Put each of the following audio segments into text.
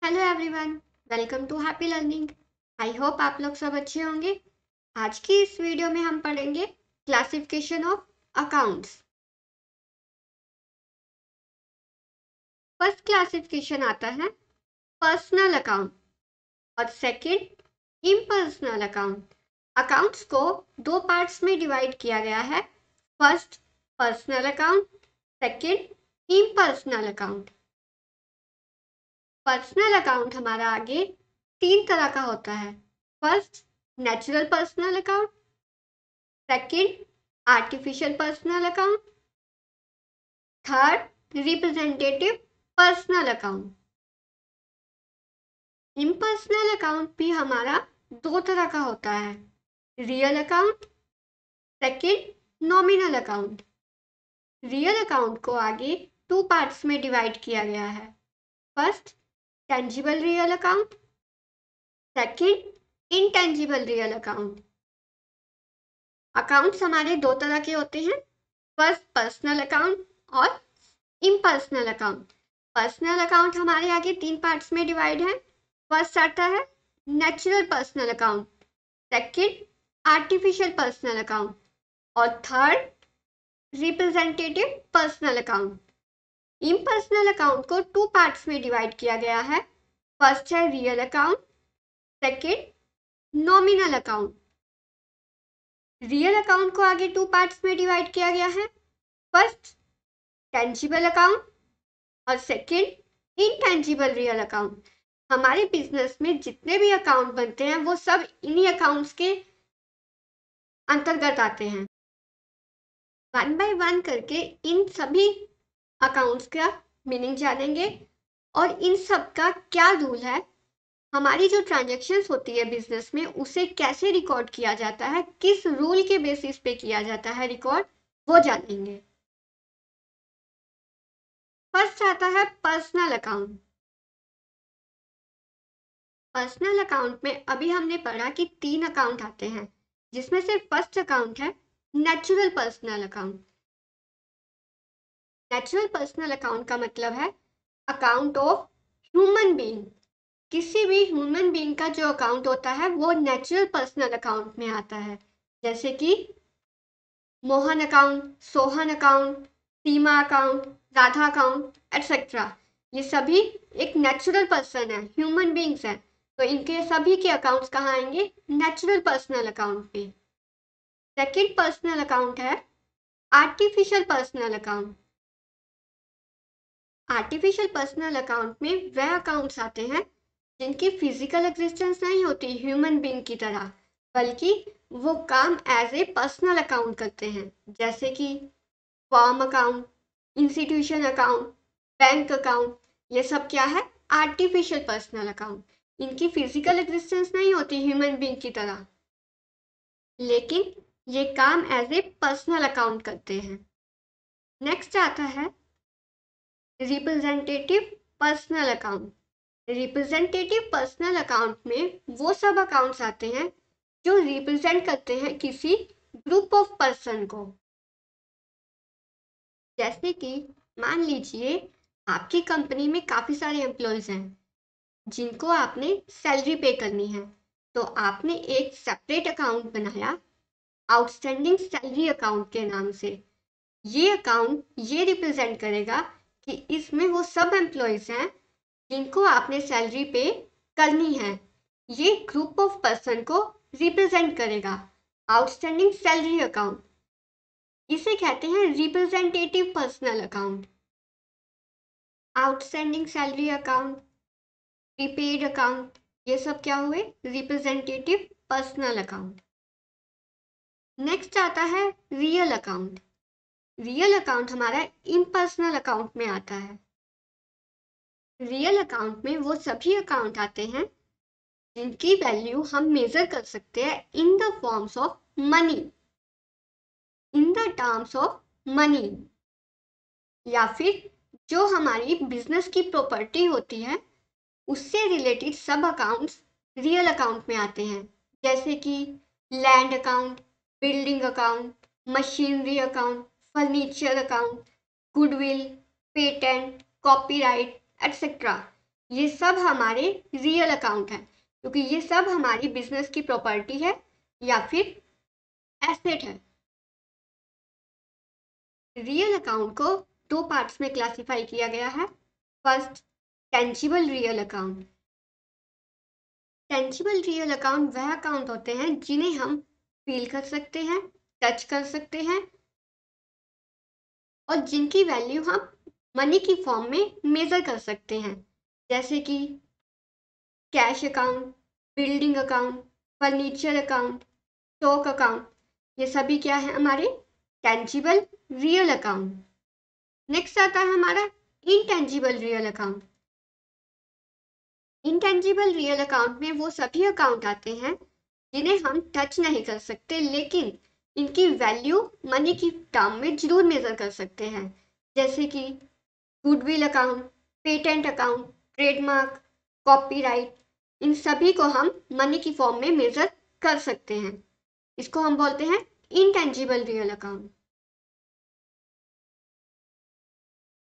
Hello everyone, welcome to happy learning. I hope आप लोग सब अच्छे होंगे। आज की इस वीडियो में हम पढ़ेंगे classification of accounts. First classification आता है पर्सनल अकाउंट और सेकंड इम्पर्सनल अकाउंट। अकाउंट्स को दो पार्ट्स में डिवाइड किया गया है। First personal account, second impersonal account. Personal account हमारा आगे तीन तरह का होता है। First natural personal account, second artificial personal account, third representative personal account. Impersonal account भी हमारा दो तरह का होता है, real account, second nominal account. Real account को आगे टू पार्ट्स में डिवाइड किया गया है। First tangible real account, second intangible real account. Accounts हमारे दो तरह के होते हैं, फर्स्ट पर्सनल अकाउंट और इम्पर्सनल अकाउंट। पर्सनल अकाउंट हमारे आगे तीन पार्ट्स में डिवाइड है। फर्स्ट आता है natural personal account, second artificial personal account और third representative personal account. Impersonal account को टू पार्ट्स में डिवाइड किया गया है। फर्स्ट है real account, second nominal account. Real account को आगे टू पार्ट्स में डिवाइड किया गया है। फर्स्ट टेंजिबल अकाउंट और सेकंड इनटेंजिबल रियल अकाउंट। हमारे बिजनेस में जितने भी अकाउंट बनते हैं वो सब इन्हीं अकाउंट्स के अंतर्गत आते हैं। वन बाय वन करके इन सभी अकाउंट्स का मीनिंग जानेंगे और इन सब का क्या रूल है। हमारी जो ट्रांजैक्शंस होती है बिजनेस में उसे कैसे रिकॉर्ड किया जाता है, किस रूल के बेसिस पे किया जाता है रिकॉर्ड, वो जानेंगे। फर्स्ट आता है पर्सनल अकाउंट। पर्सनल अकाउंट में अभी हमने पढ़ा कि तीन अकाउंट आते हैं, जिसमें से फर्स्ट अकाउंट है natural personal account. Natural personal account का मतलब है अकाउंट ऑफ ह्यूमन बीइंग। किसी भी ह्यूमन बीइंग का जो अकाउंट होता है वो नेचुरल पर्सनल अकाउंट में आता है, जैसे कि मोहन अकाउंट, सोहन अकाउंट, सीमा अकाउंट, राधा अकाउंट एटसेट्रा। ये सभी एक नेचुरल पर्सन है, ह्यूमन बीइंग्स हैं, तो इनके सभी के अकाउंट्स कहाँ आएंगे? नेचुरल पर्सनल अकाउंट पे। सेकंड पर्सनल अकाउंट है artificial personal account. Artificial personal account में वह अकाउंट्स आते हैं जिनकी फिजिकल एग्जिस्टेंस नहीं होती ह्यूमन बीइंग की तरह, बल्कि वो काम एज ए पर्सनल अकाउंट करते हैं, जैसे कि form account, institution account, bank account. ये सब क्या है? Artificial personal account. इनकी फिजिकल एग्जिस्टेंस नहीं होती ह्यूमन बीइंग की तरह, लेकिन ये काम एज ए पर्सनल अकाउंट करते हैं। नेक्स्ट आता है representative personal account. Representative personal account में वो सब अकाउंट्स आते हैं जो रिप्रेजेंट करते हैं किसी ग्रुप ऑफ पर्सन को। जैसे कि मान लीजिए आपकी कंपनी में काफ़ी सारे एम्प्लॉयज़ हैं जिनको आपने सैलरी पे करनी है, तो आपने एक सेपरेट अकाउंट बनाया आउटस्टैंडिंग सैलरी अकाउंट के नाम से। ये अकाउंट ये रिप्रेजेंट करेगा कि इसमें वो सब एम्प्लॉयज़ हैं जिनको आपने सैलरी पे करनी है। ये ग्रुप ऑफ पर्सन को रिप्रेजेंट करेगा, आउटस्टैंडिंग सैलरी अकाउंट। इसे कहते हैं representative personal account. Outstanding salary account, prepaid account, ये सब क्या हुए? Representative personal account. नेक्स्ट आता है रियल अकाउंट। रियल अकाउंट हमारा इम्पर्सनल अकाउंट में आता है। रियल अकाउंट में वो सभी अकाउंट आते हैं जिनकी वैल्यू हम मेजर कर सकते हैं in the forms of money, in the terms of money, या फिर जो हमारी बिजनेस की प्रॉपर्टी होती है उससे रिलेटेड सब अकाउंट्स रियल अकाउंट में आते हैं, जैसे कि land account, building account, machinery account, furniture account, goodwill, patent, copyright etcetera. ये सब हमारे रियल अकाउंट हैं, क्योंकि ये सब हमारी बिजनेस की प्रॉपर्टी है या फिर एसेट है। रियल अकाउंट को दो पार्ट्स में क्लासिफाई किया गया है। First, tangible real account. Tangible real account वह अकाउंट होते हैं जिन्हें हम फील कर सकते हैं, टच कर सकते हैं और जिनकी वैल्यू हम मनी की फॉर्म में मेजर कर सकते हैं, जैसे कि cash account, building account, furniture account, stock account. ये सभी क्या है? हमारे टेंजिबल रियल अकाउंट। नेक्स्ट आता है हमारा intangible real account. Intangible real account में वो सभी अकाउंट आते हैं जिन्हें हम टच नहीं कर सकते, लेकिन इनकी वैल्यू मनी की टर्म में जरूर मेजर कर सकते हैं, जैसे कि goodwill account, patent account, trademark, copyright. इन सभी को हम मनी की फॉर्म में मेजर कर सकते हैं। इसको हम बोलते हैं इनटेंजिबल रियल अकाउंट।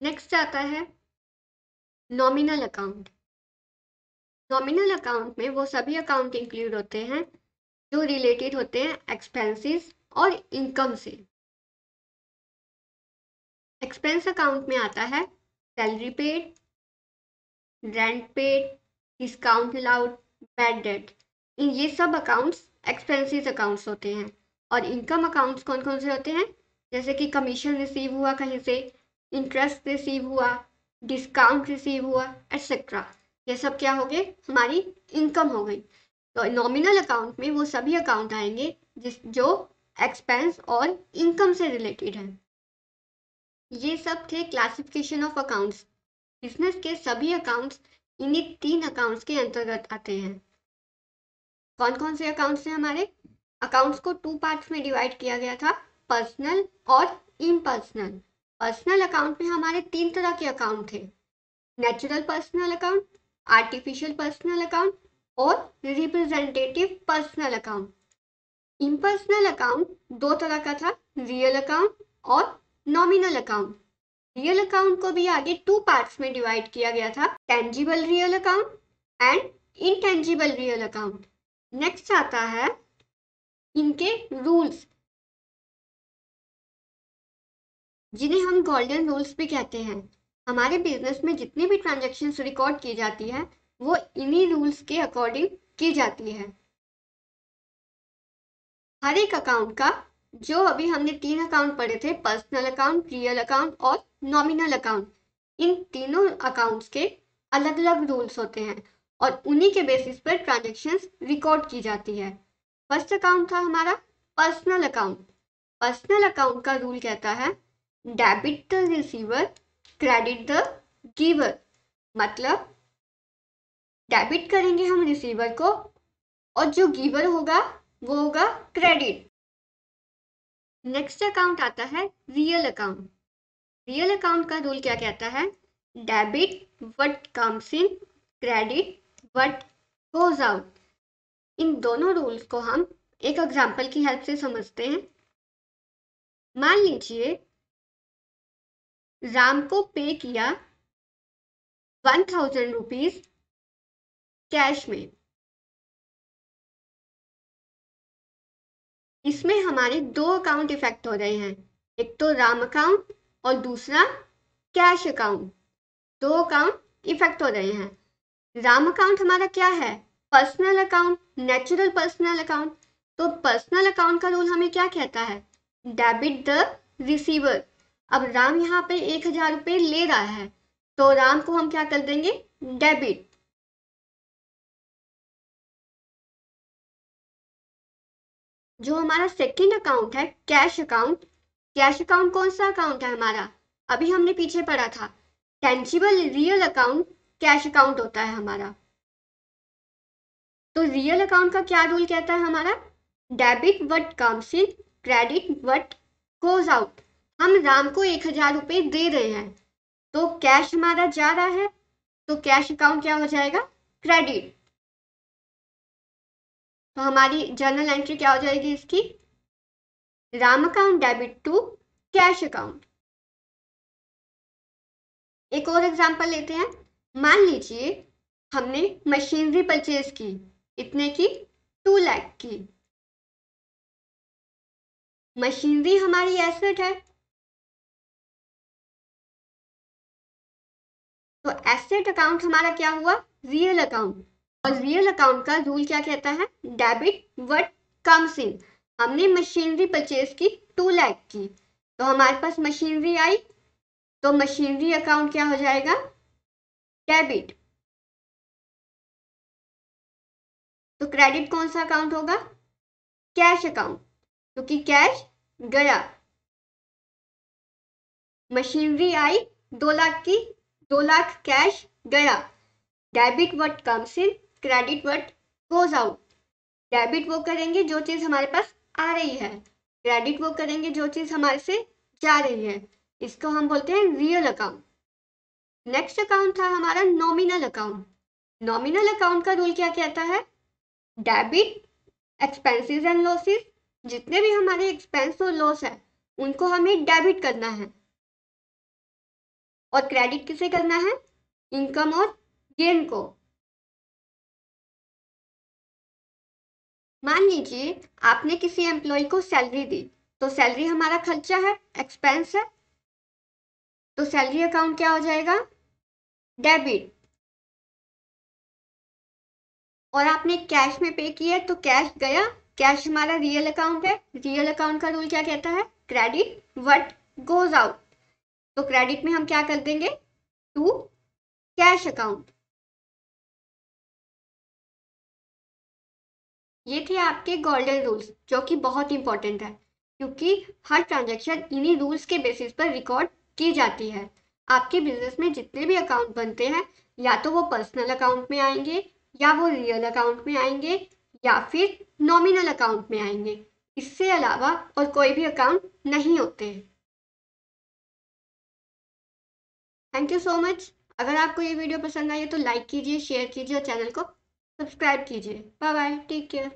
नेक्स्ट आता है नॉमिनल अकाउंट। नॉमिनल अकाउंट में वो सभी अकाउंट इंक्लूड होते हैं जो रिलेटेड होते हैं एक्सपेंसेस और इनकम से। एक्सपेंस अकाउंट में आता है salary paid, rent paid, discount allowed, bad debt. इन ये सब अकाउंट्स एक्सपेंसेस अकाउंट्स होते हैं। और इनकम अकाउंट्स कौन कौन से होते हैं? जैसे कि कमीशन रिसीव हुआ कहीं से, इंटरेस्ट रिसीव हुआ, डिस्काउंट रिसीव हुआ, एटसेट्रा। ये सब क्या हो गए? हमारी इनकम हो गई। तो नॉमिनल अकाउंट में वो सभी अकाउंट आएंगे जो एक्सपेंस और इनकम से रिलेटेड है। ये सब थे क्लासिफिकेशन ऑफ अकाउंट्स। बिजनेस के सभी अकाउंट्स इन्हीं तीन अकाउंट्स के अंतर्गत आते हैं। कौन कौन से अकाउंट्स हैं हमारे? अकाउंट्स को टू पार्ट्स में डिवाइड किया गया था, पर्सनल और इम्पर्सनल। पर्सनल अकाउंट में हमारे तीन तरह के अकाउंट थे, natural personal account, artificial personal account और representative personal account. Impersonal account दो तरह का था, रियल अकाउंट और नॉमिनल अकाउंट। रियल अकाउंट को भी आगे टू पार्ट्स में डिवाइड किया गया था, tangible real account and intangible real account. Next आता है इनके रूल्स, जिन्हें हम गोल्डन रूल्स भी कहते हैं। हमारे बिजनेस में जितनी भी ट्रांजैक्शंस रिकॉर्ड की जाती है वो इन्हीं रूल्स के अकॉर्डिंग की जाती है। हर एक अकाउंट का, जो अभी हमने तीन अकाउंट पढ़े थे, पर्सनल अकाउंट, रियल अकाउंट और नॉमिनल अकाउंट, इन तीनों अकाउंट्स के अलग अलग रूल्स होते हैं और उन्हीं के बेसिस पर ट्रांजैक्शंस रिकॉर्ड की जाती है। फर्स्ट अकाउंट था हमारा पर्सनल अकाउंट। पर्सनल अकाउंट का रूल कहता है debit the receiver, credit the giver. मतलब डेबिट करेंगे हम रिसीवर को और जो गिवर होगा वो होगा क्रेडिट। नेक्स्ट अकाउंट आता है रियल अकाउंट। रियल अकाउंट का रूल क्या कहता है? Debit what comes in, credit what goes out. इन दोनों रूल्स को हम एक एग्जांपल की हेल्प से समझते हैं। मान लीजिए राम को पे किया 1000 रुपीज कैश में। इसमें हमारे दो अकाउंट इफेक्ट हो रहे हैं, एक तो राम अकाउंट और दूसरा कैश अकाउंट। दो अकाउंट इफेक्ट हो रहे हैं। राम अकाउंट हमारा क्या है? Personal account, natural personal account. तो पर्सनल अकाउंट का रूल हमें क्या कहता है? Debit the receiver. अब राम यहाँ पे 1000 रुपये ले रहा है तो राम को हम क्या कर देंगे? डेबिट। जो हमारा सेकंड अकाउंट है कैश अकाउंट, कैश अकाउंट कौन सा अकाउंट है हमारा? अभी हमने पीछे पढ़ा था, tangible real account cash account होता है हमारा। तो रियल अकाउंट का क्या रूल कहता है हमारा? Debit what comes in, credit what goes out. हम राम को 1000 रुपये दे रहे हैं तो कैश हमारा जा रहा है तो कैश अकाउंट क्या हो जाएगा? क्रेडिट। तो हमारी जर्नल एंट्री क्या हो जाएगी इसकी? Ram account debit to cash account. एक और एग्जांपल लेते हैं। मान लीजिए हमने मशीनरी परचेज की, इतने की 2 लाख की। मशीनरी हमारी एसेट है, तो एसेट अकाउंट हमारा क्या हुआ, रियल अकाउंट। और रियल अकाउंट का रूल क्या कहता है, डेबिट व्हाट कम्स इन। हमने मशीनरी परचेज की 2 लाख की, तो हमारे पास मशीनरी आई, तो मशीनरी अकाउंट क्या हो जाएगा, डेबिट। तो क्रेडिट कौन सा अकाउंट होगा, कैश अकाउंट, क्योंकि कैश गया। मशीनरी आई 2 लाख की, 2 लाख कैश गया। Debit what comes in, credit what goes out. Debit वो करेंगे जो चीज हमारे पास आ रही है, क्रेडिट वो करेंगे जो चीज हमारे से जा रही है। इसको हम बोलते हैं रियल अकाउंट। नेक्स्ट अकाउंट था हमारा नॉमिनल अकाउंट। नॉमिनल अकाउंट का रूल क्या कहता है, डेबिट एक्सपेंसेस एंड लॉसेस, जितने भी हमारे एक्सपेंस और लॉस है उनको हमें डेबिट करना है। और क्रेडिट किसे करना है, इनकम और गेन को। मान लीजिए आपने किसी एम्प्लॉय को सैलरी दी, तो सैलरी हमारा खर्चा है, एक्सपेंस है, तो सैलरी अकाउंट क्या हो जाएगा, डेबिट। और आपने कैश में पे किया तो कैश गया, कैश हमारा रियल अकाउंट है। रियल अकाउंट का रूल क्या कहता है, क्रेडिट व्हाट गोज आउट। तो क्रेडिट में हम क्या कर देंगे, टू कैश अकाउंट। ये थे आपके गोल्डन रूल्स, जो कि बहुत इंपॉर्टेंट है, क्योंकि हर ट्रांजैक्शन इन्हीं रूल्स के बेसिस पर रिकॉर्ड की जाती है। आपके बिजनेस में जितने भी अकाउंट बनते हैं, या तो वो पर्सनल अकाउंट में आएंगे, या वो रियल अकाउंट में आएंगे, या फिर नॉमिनल अकाउंट में आएंगे। इससे अलावा और कोई भी अकाउंट नहीं होते। Thank you so much. अगर आपको ये वीडियो पसंद आई है तो लाइक कीजिए, शेयर कीजिए और चैनल को सब्सक्राइब कीजिए। Bye bye, take care.